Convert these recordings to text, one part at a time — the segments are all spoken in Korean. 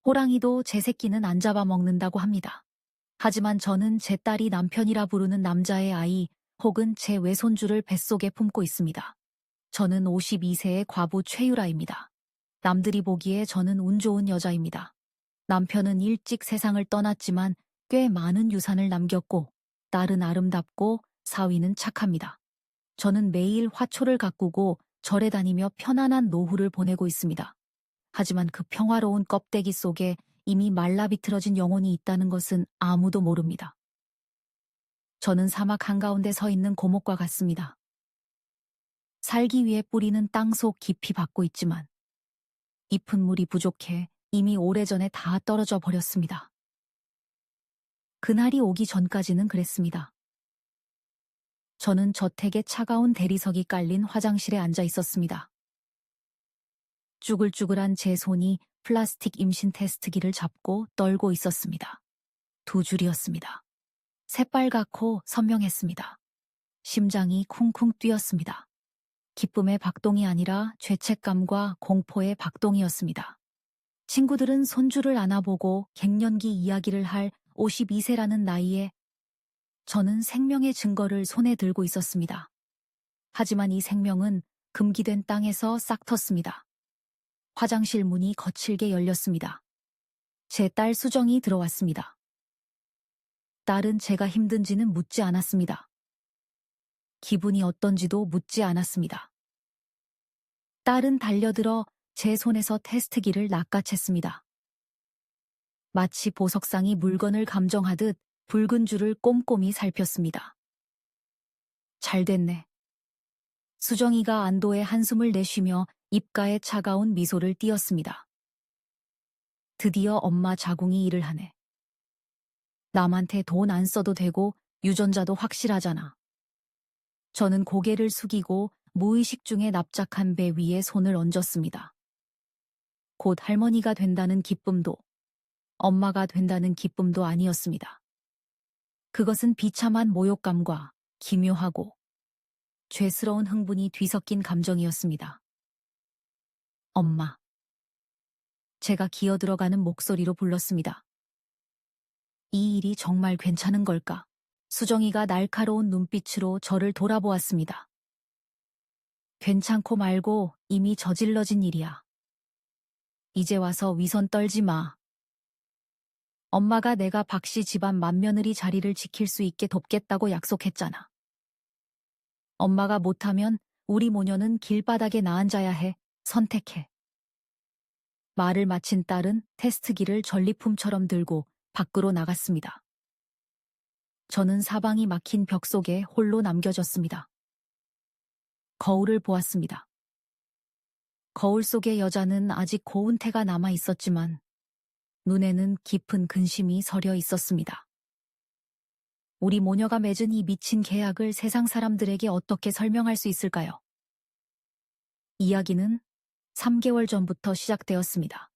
호랑이도 제 새끼는 안 잡아먹는다고 합니다. 하지만 저는 제 딸이 남편이라 부르는 남자의 아이 혹은 제 외손주를 뱃속에 품고 있습니다. 저는 52세의 과부 최유라입니다. 남들이 보기에 저는 운 좋은 여자입니다. 남편은 일찍 세상을 떠났지만 꽤 많은 유산을 남겼고 딸은 아름답고 사위는 착합니다. 저는 매일 화초를 가꾸고 절에 다니며 편안한 노후를 보내고 있습니다. 하지만 그 평화로운 껍데기 속에 이미 말라비틀어진 영혼이 있다는 것은 아무도 모릅니다. 저는 사막 한가운데 서 있는 고목과 같습니다. 살기 위해 뿌리는 땅속 깊이 박고 있지만 잎은 물이 부족해 이미 오래전에 다 떨어져 버렸습니다. 그날이 오기 전까지는 그랬습니다. 저는 저택의 차가운 대리석이 깔린 화장실에 앉아 있었습니다. 쭈글쭈글한 제 손이 플라스틱 임신 테스트기를 잡고 떨고 있었습니다. 두 줄이었습니다. 새빨갛고 선명했습니다. 심장이 쿵쿵 뛰었습니다. 기쁨의 박동이 아니라 죄책감과 공포의 박동이었습니다. 친구들은 손주를 안아보고 갱년기 이야기를 할 52세라는 나이에 저는 생명의 증거를 손에 들고 있었습니다. 하지만 이 생명은 금기된 땅에서 싹 텄습니다. 화장실 문이 거칠게 열렸습니다. 제 딸 수정이 들어왔습니다. 딸은 제가 힘든지는 묻지 않았습니다. 기분이 어떤지도 묻지 않았습니다. 딸은 달려들어 제 손에서 테스트기를 낚아챘습니다. 마치 보석상이 물건을 감정하듯 붉은 줄을 꼼꼼히 살폈습니다. 잘 됐네. 수정이가 안도의 한숨을 내쉬며 입가에 차가운 미소를 띄었습니다. 드디어 엄마 자궁이 일을 하네. 남한테 돈 안 써도 되고 유전자도 확실하잖아. 저는 고개를 숙이고 무의식 중에 납작한 배 위에 손을 얹었습니다. 곧 할머니가 된다는 기쁨도 엄마가 된다는 기쁨도 아니었습니다. 그것은 비참한 모욕감과 기묘하고 죄스러운 흥분이 뒤섞인 감정이었습니다. 엄마. 제가 기어들어가는 목소리로 불렀습니다. 이 일이 정말 괜찮은 걸까? 수정이가 날카로운 눈빛으로 저를 돌아보았습니다. 괜찮고 말고 이미 저질러진 일이야. 이제 와서 위선 떨지 마. 엄마가 내가 박씨 집안 맏며느리 자리를 지킬 수 있게 돕겠다고 약속했잖아. 엄마가 못하면 우리 모녀는 길바닥에 나앉아야 해. 선택해. 말을 마친 딸은 테스트기를 전리품처럼 들고 밖으로 나갔습니다. 저는 사방이 막힌 벽 속에 홀로 남겨졌습니다. 거울을 보았습니다. 거울 속의 여자는 아직 고운 태가 남아 있었지만 눈에는 깊은 근심이 서려 있었습니다. 우리 모녀가 맺은 이 미친 계약을 세상 사람들에게 어떻게 설명할 수 있을까요? 이야기는 3개월 전부터 시작되었습니다.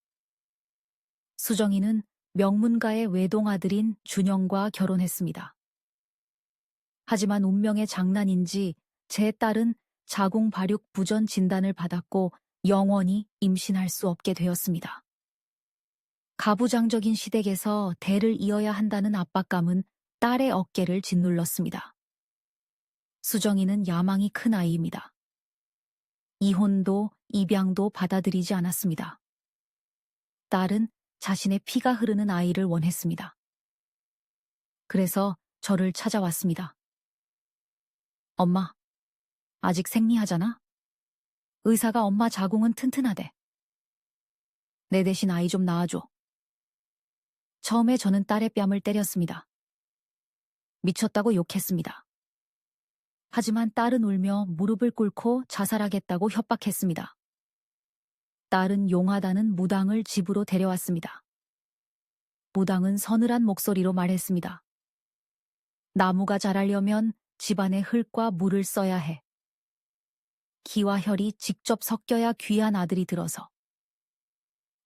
수정이는 명문가의 외동아들인 준영과 결혼했습니다. 하지만 운명의 장난인지 제 딸은 자궁 발육 부전 진단을 받았고 영원히 임신할 수 없게 되었습니다. 가부장적인 시댁에서 대를 이어야 한다는 압박감은 딸의 어깨를 짓눌렀습니다. 수정이는 야망이 큰 아이입니다. 이혼도 입양도 받아들이지 않았습니다. 딸은 자신의 피가 흐르는 아이를 원했습니다. 그래서 저를 찾아왔습니다. 엄마, 아직 생리하잖아? 의사가 엄마 자궁은 튼튼하대. 내 대신 아이 좀 낳아줘. 처음에 저는 딸의 뺨을 때렸습니다. 미쳤다고 욕했습니다. 하지만 딸은 울며 무릎을 꿇고 자살하겠다고 협박했습니다. 딸은 용하다는 무당을 집으로 데려왔습니다. 무당은 서늘한 목소리로 말했습니다. 나무가 자라려면 집안에 흙과 물을 써야 해. 기와 혈이 직접 섞여야 귀한 아들이 들어서.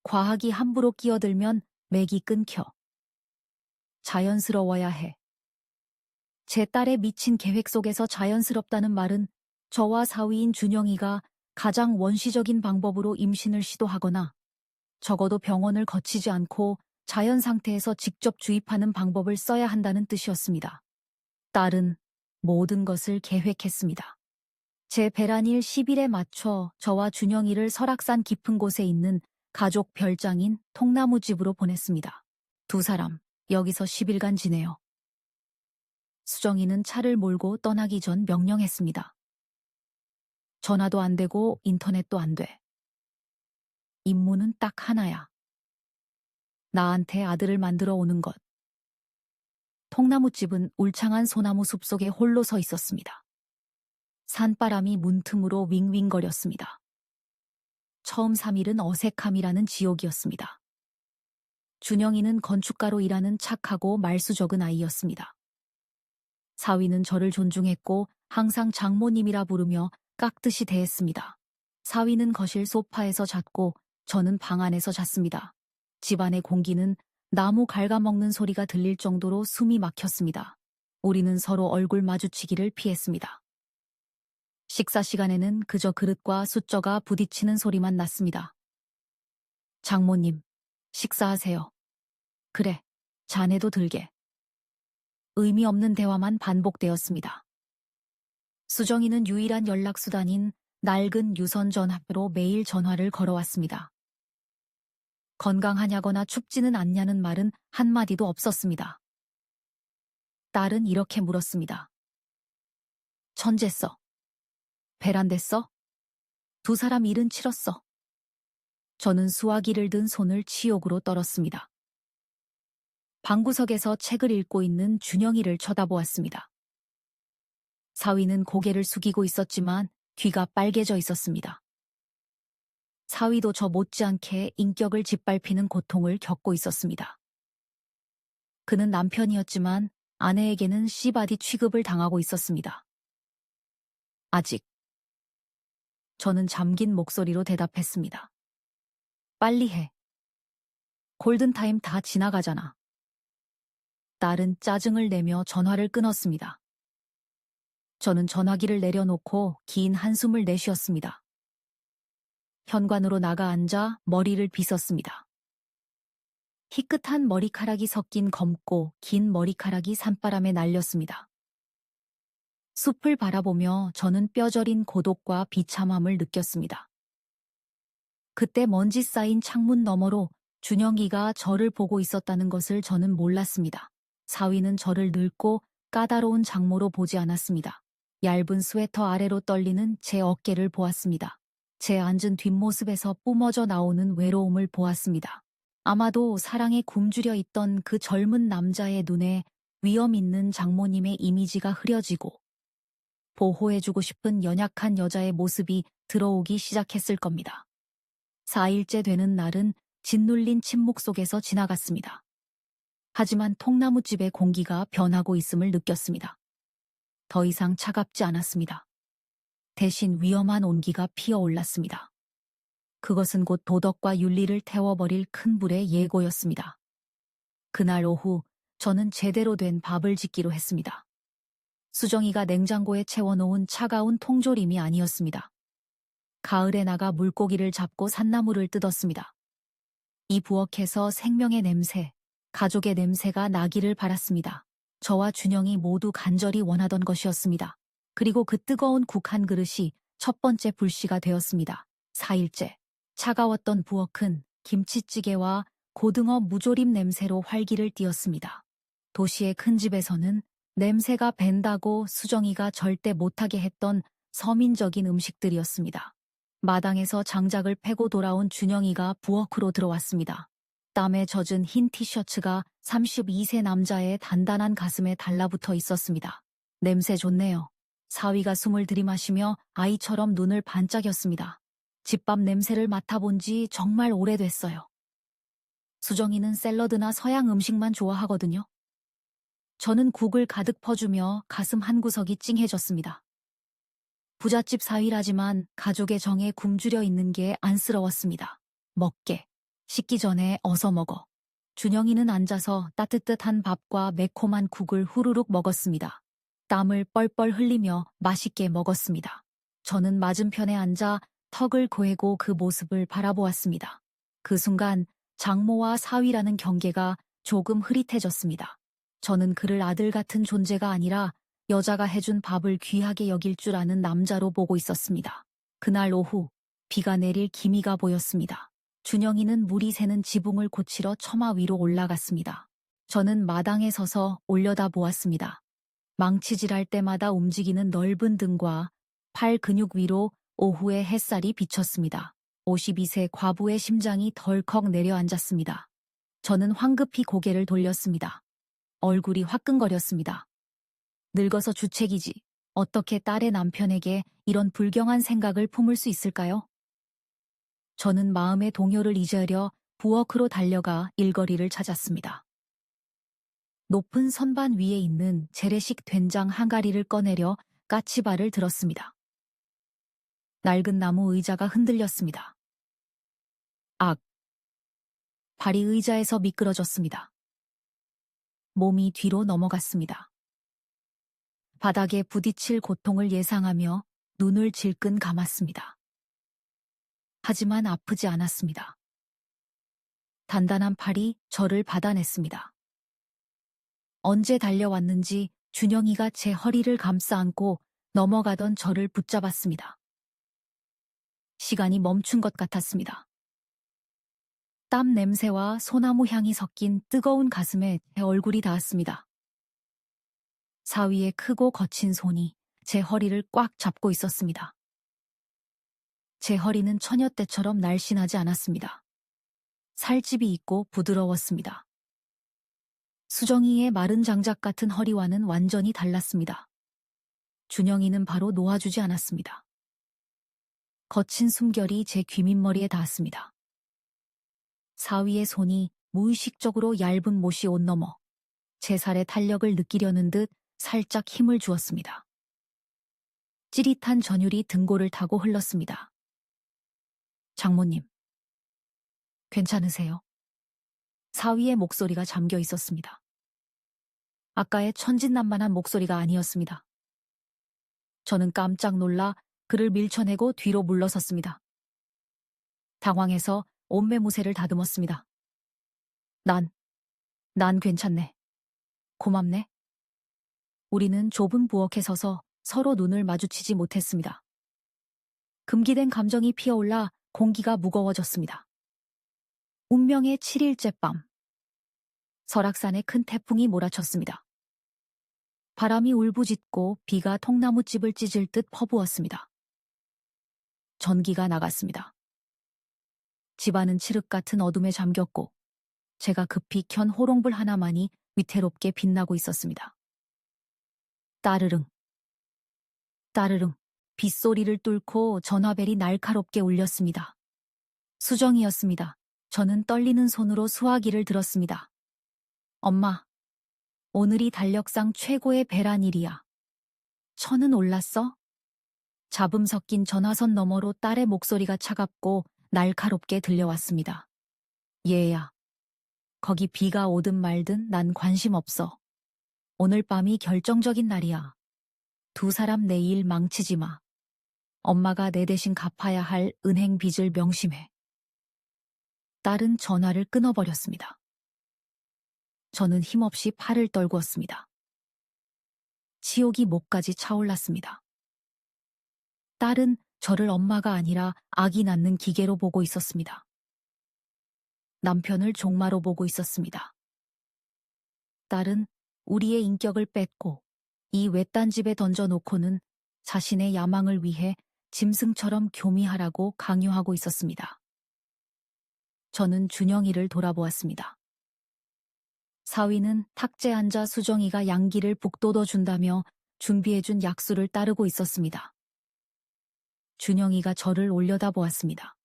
과학이 함부로 끼어들면 맥이 끊겨. 자연스러워야 해. 제 딸의 미친 계획 속에서 자연스럽다는 말은 저와 사위인 준영이가 가장 원시적인 방법으로 임신을 시도하거나 적어도 병원을 거치지 않고 자연 상태에서 직접 주입하는 방법을 써야 한다는 뜻이었습니다. 딸은 모든 것을 계획했습니다. 제 배란일 10일에 맞춰 저와 준영이를 설악산 깊은 곳에 있는 가족 별장인 통나무집으로 보냈습니다. 두 사람 여기서 10일간 지내요. 수정이는 차를 몰고 떠나기 전 명령했습니다. 전화도 안 되고 인터넷도 안 돼. 임무는 딱 하나야. 나한테 아들을 만들어 오는 것. 통나무집은 울창한 소나무 숲속에 홀로 서 있었습니다. 산바람이 문틈으로 윙윙거렸습니다. 처음 3일은 어색함이라는 지옥이었습니다. 준영이는 건축가로 일하는 착하고 말수적은 아이였습니다. 사위는 저를 존중했고 항상 장모님이라 부르며 깍듯이 대했습니다. 사위는 거실 소파에서 잤고 저는 방 안에서 잤습니다. 집안의 공기는 나무 갉아먹는 소리가 들릴 정도로 숨이 막혔습니다. 우리는 서로 얼굴 마주치기를 피했습니다. 식사 시간에는 그저 그릇과 숫저가 부딪히는 소리만 났습니다. 장모님, 식사하세요. 그래, 자네도 들게. 의미 없는 대화만 반복되었습니다. 수정이는 유일한 연락수단인 낡은 유선 전화로 매일 전화를 걸어왔습니다. 건강하냐거나 춥지는 않냐는 말은 한마디도 없었습니다. 딸은 이렇게 물었습니다. 천재 써. 베란대 써? 두 사람 일은 치렀어. 저는 수화기를 든 손을 치욕으로 떨었습니다. 방구석에서 책을 읽고 있는 준영이를 쳐다보았습니다. 사위는 고개를 숙이고 있었지만 귀가 빨개져 있었습니다. 사위도 저 못지않게 인격을 짓밟히는 고통을 겪고 있었습니다. 그는 남편이었지만 아내에게는 씨바디 취급을 당하고 있었습니다. 아직. 저는 잠긴 목소리로 대답했습니다. 빨리 해. 골든타임 다 지나가잖아. 딸은 짜증을 내며 전화를 끊었습니다. 저는 전화기를 내려놓고 긴 한숨을 내쉬었습니다. 현관으로 나가 앉아 머리를 빗었습니다. 희끗한 머리카락이 섞인 검고 긴 머리카락이 산바람에 날렸습니다. 숲을 바라보며 저는 뼈저린 고독과 비참함을 느꼈습니다. 그때 먼지 쌓인 창문 너머로 준영이가 저를 보고 있었다는 것을 저는 몰랐습니다. 사위는 저를 늙고 까다로운 장모로 보지 않았습니다. 얇은 스웨터 아래로 떨리는 제 어깨를 보았습니다. 제 앉은 뒷모습에서 뿜어져 나오는 외로움을 보았습니다. 아마도 사랑에 굶주려 있던 그 젊은 남자의 눈에 위험 있는 장모님의 이미지가 흐려지고 보호해주고 싶은 연약한 여자의 모습이 들어오기 시작했을 겁니다. 4일째 되는 날은 짓눌린 침묵 속에서 지나갔습니다. 하지만 통나무집의 공기가 변하고 있음을 느꼈습니다. 더 이상 차갑지 않았습니다. 대신 위험한 온기가 피어올랐습니다. 그것은 곧 도덕과 윤리를 태워버릴 큰 불의 예고였습니다. 그날 오후 저는 제대로 된 밥을 짓기로 했습니다. 수정이가 냉장고에 채워놓은 차가운 통조림이 아니었습니다. 가을에 나가 물고기를 잡고 산나물을 뜯었습니다. 이 부엌에서 생명의 냄새, 가족의 냄새가 나기를 바랐습니다. 저와 준영이 모두 간절히 원하던 것이었습니다. 그리고 그 뜨거운 국 한 그릇이 첫 번째 불씨가 되었습니다. 4일째. 차가웠던 부엌은 김치찌개와 고등어 무조림 냄새로 활기를 띠었습니다. 도시의 큰 집에서는 냄새가 밴다고 수정이가 절대 못하게 했던 서민적인 음식들이었습니다. 마당에서 장작을 패고 돌아온 준영이가 부엌으로 들어왔습니다. 땀에 젖은 흰 티셔츠가 32세 남자의 단단한 가슴에 달라붙어 있었습니다. 냄새 좋네요. 사위가 숨을 들이마시며 아이처럼 눈을 반짝였습니다. 집밥 냄새를 맡아본 지 정말 오래됐어요. 수정이는 샐러드나 서양 음식만 좋아하거든요. 저는 국을 가득 퍼주며 가슴 한구석이 찡해졌습니다. 부잣집 사위라지만 가족의 정에 굶주려 있는 게 안쓰러웠습니다. 먹게. 식기 전에 어서 먹어. 준영이는 앉아서 따뜻한 밥과 매콤한 국을 후루룩 먹었습니다. 땀을 뻘뻘 흘리며 맛있게 먹었습니다. 저는 맞은편에 앉아 턱을 고이고 그 모습을 바라보았습니다. 그 순간 장모와 사위라는 경계가 조금 흐릿해졌습니다. 저는 그를 아들 같은 존재가 아니라 여자가 해준 밥을 귀하게 여길 줄 아는 남자로 보고 있었습니다. 그날 오후 비가 내릴 기미가 보였습니다. 준영이는 물이 새는 지붕을 고치러 처마 위로 올라갔습니다. 저는 마당에 서서 올려다보았습니다. 망치질할 때마다 움직이는 넓은 등과 팔 근육 위로 오후의 햇살이 비쳤습니다. 52세 과부의 심장이 덜컥 내려앉았습니다. 저는 황급히 고개를 돌렸습니다. 얼굴이 화끈거렸습니다. 늙어서 주책이지. 어떻게 딸의 남편에게 이런 불경한 생각을 품을 수 있을까요? 저는 마음의 동요를 잊으려 부엌으로 달려가 일거리를 찾았습니다. 높은 선반 위에 있는 재래식 된장 한 가리를 꺼내려 까치발을 들었습니다. 낡은 나무 의자가 흔들렸습니다. 악! 발이 의자에서 미끄러졌습니다. 몸이 뒤로 넘어갔습니다. 바닥에 부딪힐 고통을 예상하며 눈을 질끈 감았습니다. 하지만 아프지 않았습니다. 단단한 팔이 저를 받아냈습니다. 언제 달려왔는지 준영이가 제 허리를 감싸 안고 넘어가던 저를 붙잡았습니다. 시간이 멈춘 것 같았습니다. 땀 냄새와 소나무 향이 섞인 뜨거운 가슴에 제 얼굴이 닿았습니다. 사위의 크고 거친 손이 제 허리를 꽉 잡고 있었습니다. 제 허리는 처녀 때처럼 날씬하지 않았습니다. 살집이 있고 부드러웠습니다. 수정이의 마른 장작 같은 허리와는 완전히 달랐습니다. 준영이는 바로 놓아주지 않았습니다. 거친 숨결이 제 귀밑머리에 닿았습니다. 사위의 손이 무의식적으로 얇은 못이 옷 넘어 제 살에 탄력을 느끼려는 듯 살짝 힘을 주었습니다. 찌릿한 전율이 등골을 타고 흘렀습니다. 장모님, 괜찮으세요? 사위의 목소리가 잠겨 있었습니다. 아까의 천진난만한 목소리가 아니었습니다. 저는 깜짝 놀라 그를 밀쳐내고 뒤로 물러섰습니다. 당황해서 옷매무새를 다듬었습니다. 난 괜찮네. 고맙네. 우리는 좁은 부엌에 서서 서로 눈을 마주치지 못했습니다. 금기된 감정이 피어올라 공기가 무거워졌습니다. 운명의 7일째 밤. 설악산에 큰 태풍이 몰아쳤습니다. 바람이 울부짖고 비가 통나무집을 찢을 듯 퍼부었습니다. 전기가 나갔습니다. 집안은 칠흑 같은 어둠에 잠겼고 제가 급히 켠 호롱불 하나만이 위태롭게 빛나고 있었습니다. 따르릉, 따르릉, 빗소리를 뚫고 전화벨이 날카롭게 울렸습니다. 수정이었습니다. 저는 떨리는 손으로 수화기를 들었습니다. 엄마, 오늘이 달력상 최고의 배란 일이야. 천은 올랐어? 잡음 섞인 전화선 너머로 딸의 목소리가 차갑고 날카롭게 들려왔습니다. 얘야, 거기 비가 오든 말든 난 관심 없어. 오늘 밤이 결정적인 날이야. 두 사람 내일 망치지 마. 엄마가 내 대신 갚아야 할 은행 빚을 명심해. 딸은 전화를 끊어버렸습니다. 저는 힘없이 팔을 떨구었습니다. 치욕이 목까지 차올랐습니다. 딸은 저를 엄마가 아니라 아기 낳는 기계로 보고 있었습니다. 남편을 종마로 보고 있었습니다. 딸은 우리의 인격을 뺏고 이 외딴 집에 던져놓고는 자신의 야망을 위해 짐승처럼 교미하라고 강요하고 있었습니다. 저는 준영이를 돌아보았습니다. 사위는 탁자에 앉아 수정이가 양기를 북돋워준다며 준비해준 약수를 따르고 있었습니다. 준영이가 저를 올려다보았습니다.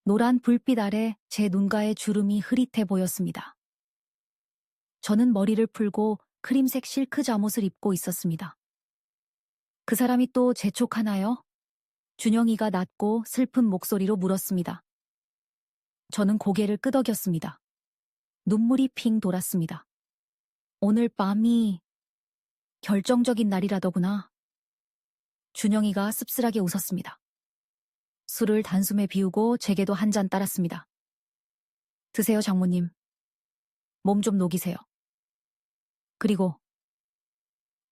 노란 불빛 아래 제 눈가의 주름이 흐릿해 보였습니다. 저는 머리를 풀고 크림색 실크 잠옷을 입고 있었습니다. 그 사람이 또 재촉하나요? 준영이가 낮고 슬픈 목소리로 물었습니다. 저는 고개를 끄덕였습니다. 눈물이 핑 돌았습니다. 오늘 밤이 결정적인 날이라더구나. 준영이가 씁쓸하게 웃었습니다. 술을 단숨에 비우고 제게도 한 잔 따랐습니다. 드세요, 장모님. 몸 좀 녹이세요. 그리고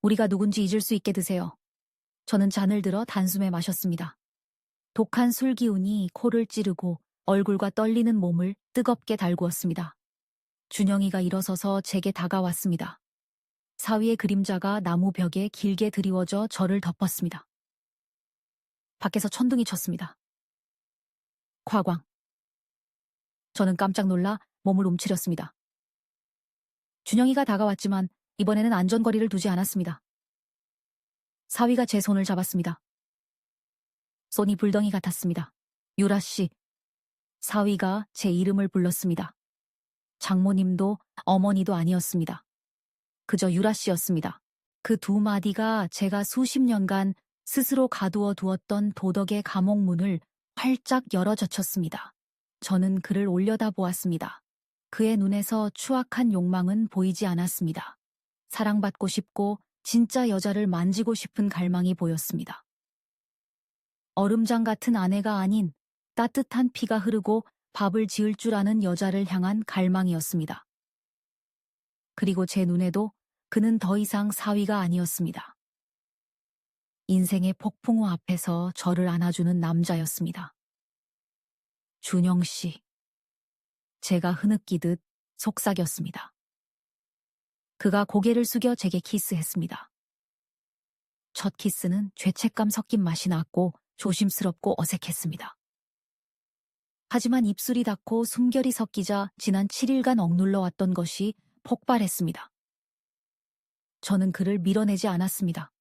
우리가 누군지 잊을 수 있게 드세요. 저는 잔을 들어 단숨에 마셨습니다. 독한 술 기운이 코를 찌르고 얼굴과 떨리는 몸을 뜨겁게 달구었습니다. 준영이가 일어서서 제게 다가왔습니다. 사위의 그림자가 나무 벽에 길게 드리워져 저를 덮었습니다. 밖에서 천둥이 쳤습니다. 과광. 저는 깜짝 놀라 몸을 움츠렸습니다. 준영이가 다가왔지만 이번에는 안전거리를 두지 않았습니다. 사위가 제 손을 잡았습니다. 손이 불덩이 같았습니다. 유라 씨. 사위가 제 이름을 불렀습니다. 장모님도 어머니도 아니었습니다. 그저 유라 씨였습니다. 그 두 마디가 제가 수십 년간 스스로 가두어 두었던 도덕의 감옥문을 활짝 열어젖혔습니다. 저는 그를 올려다보았습니다. 그의 눈에서 추악한 욕망은 보이지 않았습니다. 사랑받고 싶고 진짜 여자를 만지고 싶은 갈망이 보였습니다. 얼음장 같은 아내가 아닌 따뜻한 피가 흐르고 밥을 지을 줄 아는 여자를 향한 갈망이었습니다. 그리고 제 눈에도 그는 더 이상 사위가 아니었습니다. 인생의 폭풍우 앞에서 저를 안아주는 남자였습니다. 준영 씨. 제가 흐느끼듯 속삭였습니다. 그가 고개를 숙여 제게 키스했습니다. 첫 키스는 죄책감 섞인 맛이 났고 조심스럽고 어색했습니다. 하지만 입술이 닿고 숨결이 섞이자 지난 7일간 억눌러왔던 것이 폭발했습니다. 저는 그를 밀어내지 않았습니다.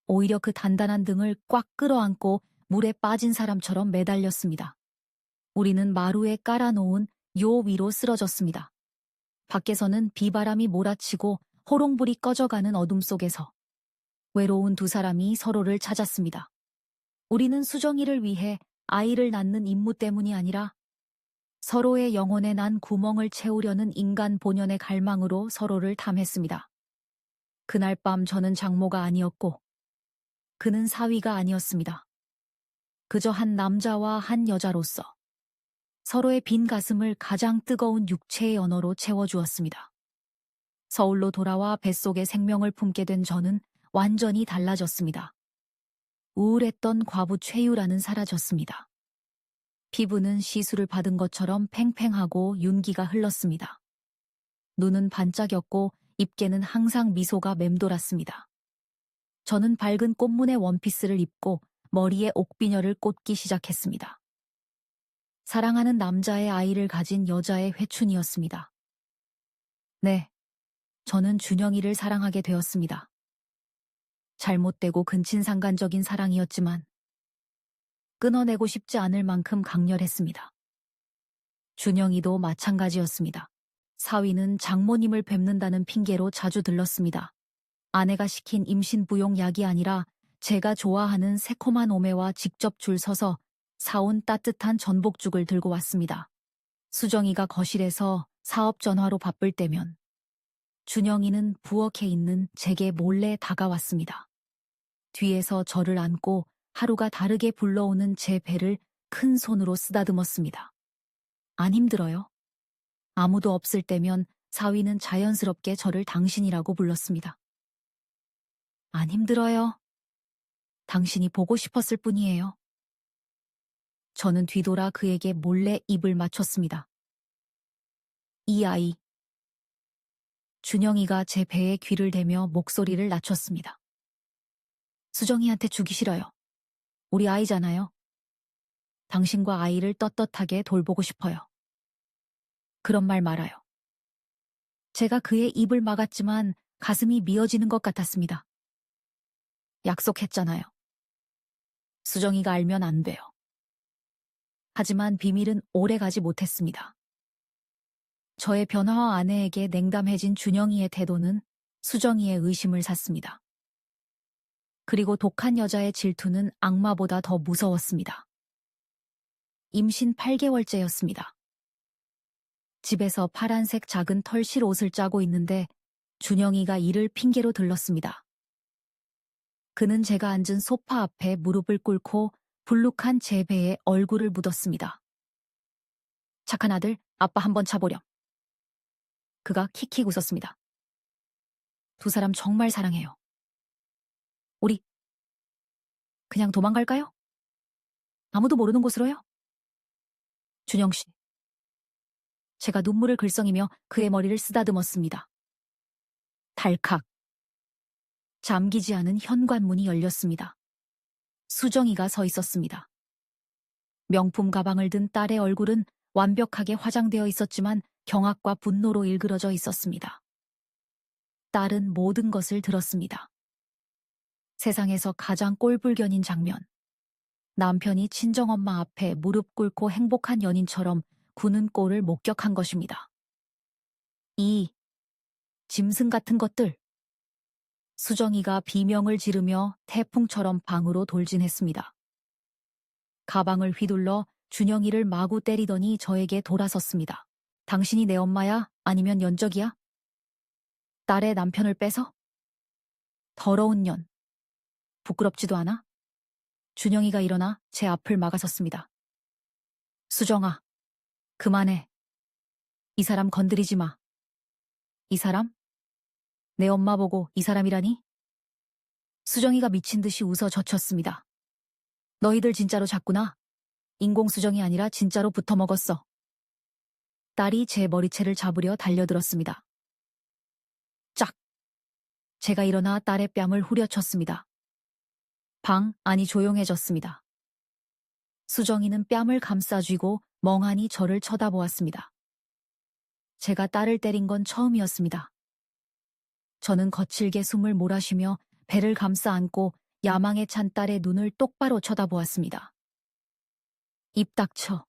오히려 그 단단한 등을 꽉 끌어안고 물에 빠진 사람처럼 매달렸습니다. 우리는 마루에 깔아놓은 요 위로 쓰러졌습니다. 밖에서는 비바람이 몰아치고 호롱불이 꺼져가는 어둠 속에서 외로운 두 사람이 서로를 찾았습니다. 우리는 수정이를 위해 아이를 낳는 임무 때문이 아니라 서로의 영혼에 난 구멍을 채우려는 인간 본연의 갈망으로 서로를 탐했습니다. 그날 밤 저는 장모가 아니었고 그는 사위가 아니었습니다. 그저 한 남자와 한 여자로서 서로의 빈 가슴을 가장 뜨거운 육체의 언어로 채워주었습니다. 서울로 돌아와 뱃속에 생명을 품게 된 저는 완전히 달라졌습니다. 우울했던 과부 최유라는 사라졌습니다. 피부는 시술을 받은 것처럼 팽팽하고 윤기가 흘렀습니다. 눈은 반짝였고 입게는 항상 미소가 맴돌았습니다. 저는 밝은 꽃무늬 원피스를 입고 머리에 옥비녀를 꽂기 시작했습니다. 사랑하는 남자의 아이를 가진 여자의 회춘이었습니다. 네, 저는 준영이를 사랑하게 되었습니다. 잘못되고 근친상간적인 사랑이었지만 끊어내고 싶지 않을 만큼 강렬했습니다. 준영이도 마찬가지였습니다. 사위는 장모님을 뵙는다는 핑계로 자주 들렀습니다. 아내가 시킨 임신부용 약이 아니라 제가 좋아하는 새콤한 오메와 직접 줄 서서 사온 따뜻한 전복죽을 들고 왔습니다. 수정이가 거실에서 사업 전화로 바쁠 때면 준영이는 부엌에 있는 제게 몰래 다가왔습니다. 뒤에서 저를 안고 하루가 다르게 불러오는 제 배를 큰 손으로 쓰다듬었습니다. 안 힘들어요? 아무도 없을 때면 사위는 자연스럽게 저를 당신이라고 불렀습니다. 안 힘들어요. 당신이 보고 싶었을 뿐이에요. 저는 뒤돌아 그에게 몰래 입을 맞췄습니다. 이 아이. 준영이가 제 배에 귀를 대며 목소리를 낮췄습니다. 수정이한테 주기 싫어요. 우리 아이잖아요. 당신과 아이를 떳떳하게 돌보고 싶어요. 그런 말 말아요. 제가 그의 입을 막았지만 가슴이 미어지는 것 같았습니다. 약속했잖아요. 수정이가 알면 안 돼요. 하지만 비밀은 오래가지 못했습니다. 저의 변화와 아내에게 냉담해진 준영이의 태도는 수정이의 의심을 샀습니다. 그리고 독한 여자의 질투는 악마보다 더 무서웠습니다. 임신 8개월째였습니다. 집에서 파란색 작은 털실 옷을 짜고 있는데 준영이가 이를 핑계로 들렀습니다. 그는 제가 앉은 소파 앞에 무릎을 꿇고 불룩한 제 배에 얼굴을 묻었습니다. 착한 아들, 아빠 한번 차보렴. 그가 킥킥 웃었습니다. 두 사람 정말 사랑해요. 우리 그냥 도망갈까요? 아무도 모르는 곳으로요? 준영 씨. 제가 눈물을 글썽이며 그의 머리를 쓰다듬었습니다. 달칵. 잠기지 않은 현관문이 열렸습니다. 수정이가 서 있었습니다. 명품 가방을 든 딸의 얼굴은 완벽하게 화장되어 있었지만 경악과 분노로 일그러져 있었습니다. 딸은 모든 것을 들었습니다. 세상에서 가장 꼴불견인 장면. 남편이 친정엄마 앞에 무릎 꿇고 행복한 연인처럼 구는 꼴을 목격한 것입니다. 이 짐승 같은 것들. 수정이가 비명을 지르며 태풍처럼 방으로 돌진했습니다. 가방을 휘둘러 준영이를 마구 때리더니 저에게 돌아섰습니다. 당신이 내 엄마야? 아니면 연적이야? 딸의 남편을 뺏어? 더러운 년. 부끄럽지도 않아? 준영이가 일어나 제 앞을 막아섰습니다. 수정아, 그만해. 이 사람 건드리지 마. 이 사람? 내 엄마 보고 이 사람이라니? 수정이가 미친 듯이 웃어 젖혔습니다. 너희들 진짜로 잤구나. 인공수정이 아니라 진짜로 붙어먹었어. 딸이 제 머리채를 잡으려 달려들었습니다. 짝! 제가 일어나 딸의 뺨을 후려쳤습니다. 방 안이 조용해졌습니다. 수정이는 뺨을 감싸쥐고 멍하니 저를 쳐다보았습니다. 제가 딸을 때린 건 처음이었습니다. 저는 거칠게 숨을 몰아쉬며 배를 감싸 안고 야망에 찬 딸의 눈을 똑바로 쳐다보았습니다. 입 닥쳐.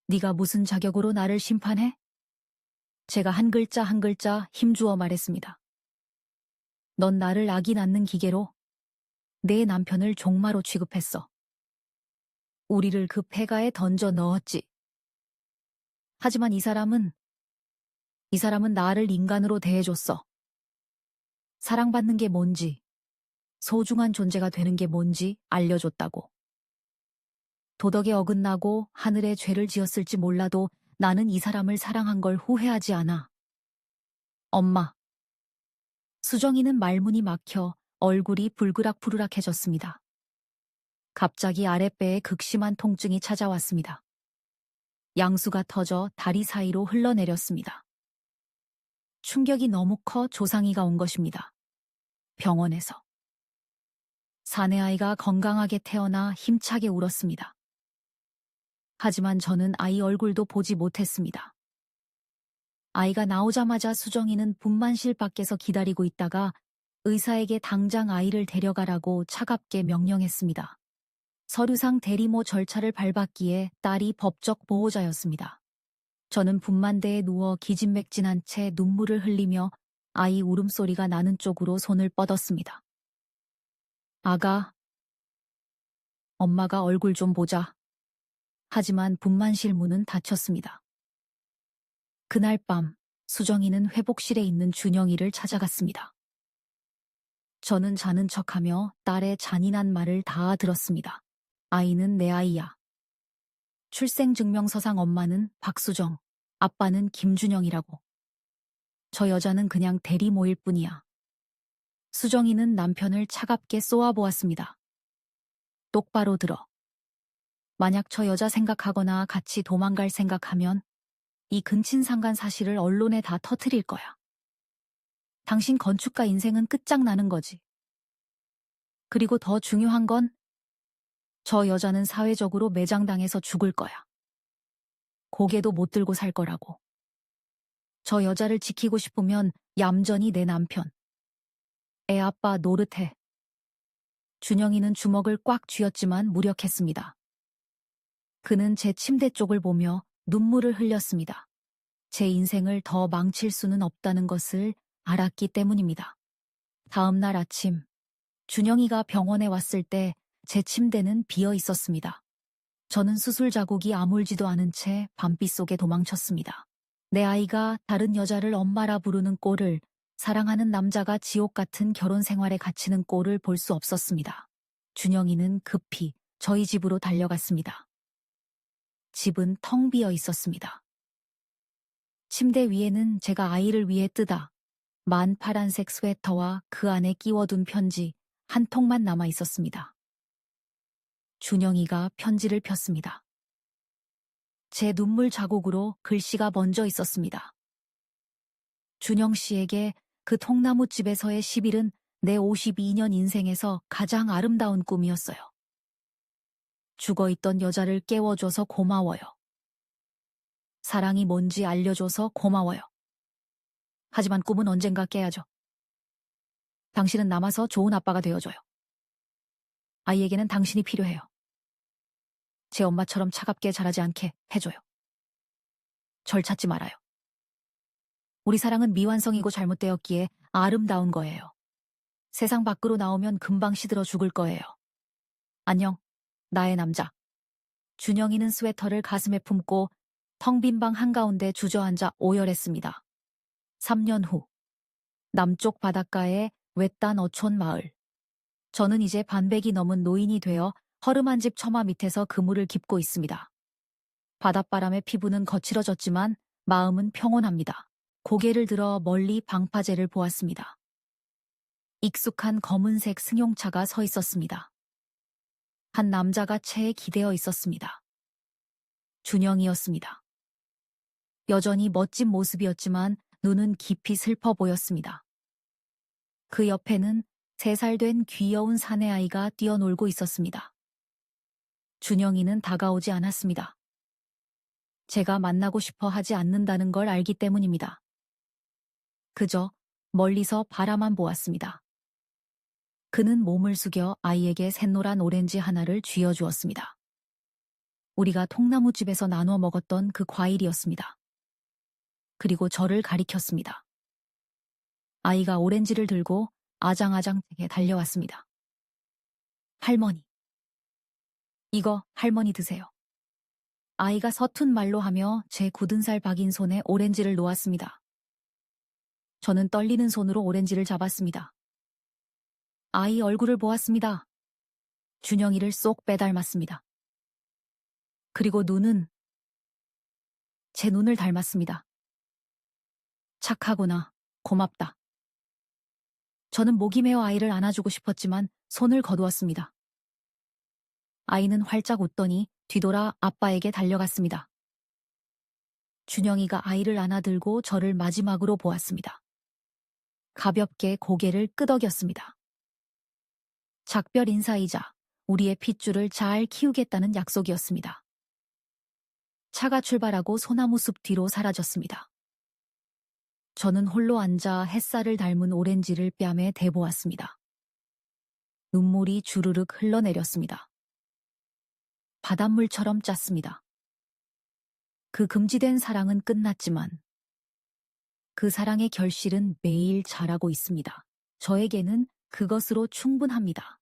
네가 무슨 자격으로 나를 심판해? 제가 한 글자 한 글자 힘주어 말했습니다. 넌 나를 아기 낳는 기계로 내 남편을 종마로 취급했어. 우리를 그 폐가에 던져 넣었지. 하지만 이 사람은 나를 인간으로 대해줬어. 사랑받는 게 뭔지, 소중한 존재가 되는 게 뭔지 알려줬다고. 도덕에 어긋나고 하늘에 죄를 지었을지 몰라도 나는 이 사람을 사랑한 걸 후회하지 않아. 엄마. 수정이는 말문이 막혀 얼굴이 불그락부르락해졌습니다. 갑자기 아랫배에 극심한 통증이 찾아왔습니다. 양수가 터져 다리 사이로 흘러내렸습니다. 충격이 너무 커 조상이가 온 것입니다. 병원에서. 사내아이가 건강하게 태어나 힘차게 울었습니다. 하지만 저는 아이 얼굴도 보지 못했습니다. 아이가 나오자마자 수정이는 분만실 밖에서 기다리고 있다가 의사에게 당장 아이를 데려가라고 차갑게 명령했습니다. 서류상 대리모 절차를 밟았기에 딸이 법적 보호자였습니다. 저는 분만대에 누워 기진맥진한 채 눈물을 흘리며 아이 울음소리가 나는 쪽으로 손을 뻗었습니다. 아가, 엄마가 얼굴 좀 보자. 하지만 분만실 문은 닫혔습니다. 그날 밤 수정이는 회복실에 있는 준영이를 찾아갔습니다. 저는 자는 척하며 딸의 잔인한 말을 다 들었습니다. 아이는 내 아이야. 출생증명서상 엄마는 박수정, 아빠는 김준영이라고. 저 여자는 그냥 대리모일 뿐이야. 수정이는 남편을 차갑게 쏘아보았습니다. 똑바로 들어. 만약 저 여자 생각하거나 같이 도망갈 생각하면 이 근친상간 사실을 언론에 다 터뜨릴 거야. 당신 건축가 인생은 끝장나는 거지. 그리고 더 중요한 건 저 여자는 사회적으로 매장당해서 죽을 거야. 고개도 못 들고 살 거라고. 저 여자를 지키고 싶으면 얌전히 내 남편. 애 아빠 노릇해. 준영이는 주먹을 꽉 쥐었지만 무력했습니다. 그는 제 침대 쪽을 보며 눈물을 흘렸습니다. 제 인생을 더 망칠 수는 없다는 것을 알았기 때문입니다. 다음 날 아침, 준영이가 병원에 왔을 때 제 침대는 비어 있었습니다. 저는 수술 자국이 아물지도 않은 채 밤빛 속에 도망쳤습니다. 내 아이가 다른 여자를 엄마라 부르는 꼴을, 사랑하는 남자가 지옥 같은 결혼 생활에 갇히는 꼴을 볼 수 없었습니다. 준영이는 급히 저희 집으로 달려갔습니다. 집은 텅 비어 있었습니다. 침대 위에는 제가 아이를 위해 뜨다 만 파란색 스웨터와 그 안에 끼워둔 편지 한 통만 남아 있었습니다. 준영이가 편지를 폈습니다. 제 눈물 자국으로 글씨가 번져 있었습니다. 준영 씨에게 그 통나무집에서의 10일은 내 52년 인생에서 가장 아름다운 꿈이었어요. 죽어있던 여자를 깨워줘서 고마워요. 사랑이 뭔지 알려줘서 고마워요. 하지만 꿈은 언젠가 깨야죠. 당신은 남아서 좋은 아빠가 되어줘요. 아이에게는 당신이 필요해요. 제 엄마처럼 차갑게 자라지 않게 해줘요. 절 찾지 말아요. 우리 사랑은 미완성이고 잘못되었기에 아름다운 거예요. 세상 밖으로 나오면 금방 시들어 죽을 거예요. 안녕, 나의 남자. 준영이는 스웨터를 가슴에 품고 텅 빈 방 한가운데 주저앉아 오열했습니다. 3년 후, 남쪽 바닷가의 외딴 어촌 마을. 저는 이제 반백이 넘은 노인이 되어 허름한 집 처마 밑에서 그물을 깁고 있습니다. 바닷바람에 피부는 거칠어졌지만 마음은 평온합니다. 고개를 들어 멀리 방파제를 보았습니다. 익숙한 검은색 승용차가 서 있었습니다. 한 남자가 차에 기대어 있었습니다. 준영이었습니다. 여전히 멋진 모습이었지만 눈은 깊이 슬퍼 보였습니다. 그 옆에는 3살 된 귀여운 사내아이가 뛰어놀고 있었습니다. 준영이는 다가오지 않았습니다. 제가 만나고 싶어 하지 않는다는 걸 알기 때문입니다. 그저 멀리서 바라만 보았습니다. 그는 몸을 숙여 아이에게 샛노란 오렌지 하나를 쥐어주었습니다. 우리가 통나무집에서 나눠 먹었던 그 과일이었습니다. 그리고 저를 가리켰습니다. 아이가 오렌지를 들고 아장아장 제게 달려왔습니다. 할머니. 이거 할머니 드세요. 아이가 서툰 말로 하며 제 굳은 살 박인 손에 오렌지를 놓았습니다. 저는 떨리는 손으로 오렌지를 잡았습니다. 아이 얼굴을 보았습니다. 준영이를 쏙 빼닮았습니다. 그리고 눈은 제 눈을 닮았습니다. 착하구나, 고맙다. 저는 목이 메어 아이를 안아주고 싶었지만 손을 거두었습니다. 아이는 활짝 웃더니 뒤돌아 아빠에게 달려갔습니다. 준영이가 아이를 안아들고 저를 마지막으로 보았습니다. 가볍게 고개를 끄덕였습니다. 작별 인사이자 우리의 핏줄을 잘 키우겠다는 약속이었습니다. 차가 출발하고 소나무 숲 뒤로 사라졌습니다. 저는 홀로 앉아 햇살을 닮은 오렌지를 뺨에 대보았습니다. 눈물이 주르륵 흘러내렸습니다. 바닷물처럼 짰습니다. 그 금지된 사랑은 끝났지만 그 사랑의 결실은 매일 자라고 있습니다. 저에게는 그것으로 충분합니다.